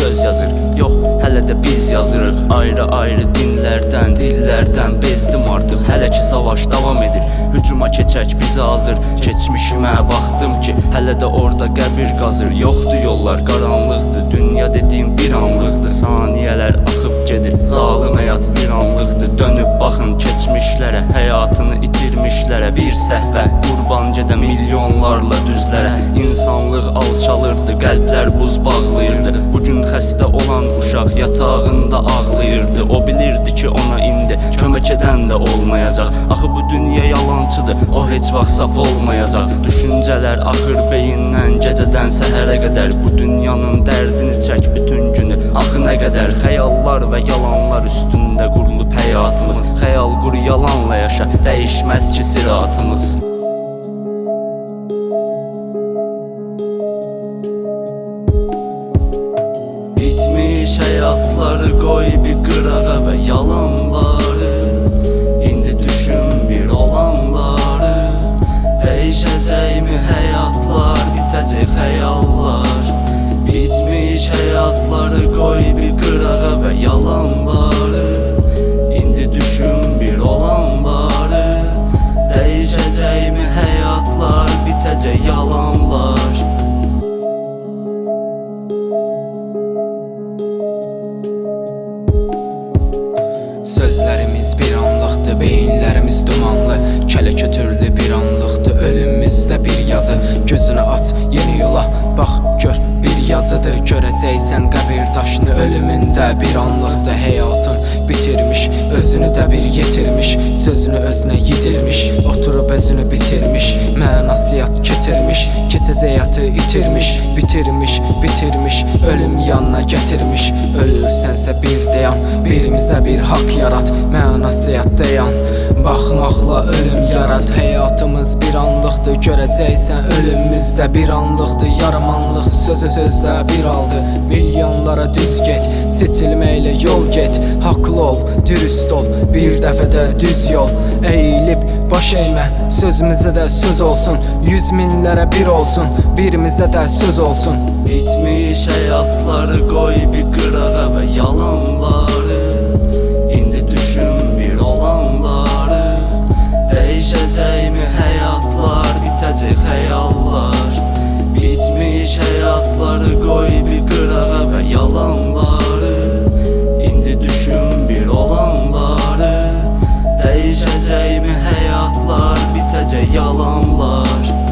söz yazır. Yox, hələ də biz yazırıq. Ayrı-ayrı dinlərdən, dillərdən bezdim artıq. Hələ ki savaş davam edir, hücuma keçək bizi hazır. Keçmişimə baxdım ki, hələ də orada qəbir qazır. Yoxdur yollar, qaranlıqdır, dünya dediyim bir anlıqdır. Saniyələr axıb gedir, zalım həyat viranlıqdır. Dönüb baxın keçmişlərə, həyatını itirmişlərə. Bir səhvə qurban gedə milyonlarla düzlərə. İnsanlıq alçalırdı, qəlblər buz bağlayırdı. Bugün xəstə olan uşaq yatağında ağlayırdı. O bilirdi ki ona indi kömək edən də olmayacaq. Axı bu dünya yalancıdır, o heç vaxt saf olmayacaq. Düşüncələr axır beyindən gecədən səhərə qədər. Bu dünyanın dərdini çək bütün günü, axı nə qədər. Xəyallar və yalanlar üstündə qurulub həyatımız. Xəyal qur, yalanla yaşa, dəyişməz ki siratımız. Bitmiş həyatları qoy bir qırağa və yalanları. İndi düşün bir olanları. Dəyişəcəkmi həyatlar, bitəcək xəyallar. Bitmiş həyatları qoy bir qırağa və yalanları. İndi düşün bir olanları. Dəyişəcəkmi həyatlar, bitəcək yalanlar. Sözlərimiz bir anlıqdır, beyinlərimiz dumanlı. Kələ-kötürlü bir anlıqdır, ölümümüzdə bir yazı. Gözünü aç, yeni yola bax, gör bir yazıdır. Görəcəksən qəbir daşını, ölümündə bir anlıqdır. Həyatın bitirmiş, özünü də bir yetirmiş. Sözünü özünə yedirmiş, oturub özünü bitirmiş. Mənasiyat keçirmiş, keçəcək həyatı itirmiş. Bitirmiş, ölüm yanına gətirmiş. Ölürsənsə bir dayan, birimizə bir haqq yarat. Mənasiyat dayan, baxmaqla ölüm yarat. Həyatımız bir anlıqdır, görəcəksən ölümümüzdə bir anlıqdır. Yaramanlıq sözdə bir aldı. Milyonlara düz get, seçilməklə yol get. Haqlı ol, dürüst ol, bir dəfədə düz yol. Əyilib baş eymə, sözümüzə də söz olsun. 100 minlərə bir olsun, birimizə də söz olsun. Bitmiş həyatları qoy bir qırağa və yalanları. İndi düşün bir olanları. Dəyişəcəkmi həyatlar, bitəcək xəyallar. Bitmiş həyatları qoy bir qırağa və yalanları. İndi düşün bir olanları. Dəyişəcəkmi həyatlar, bitəcək yalanlar.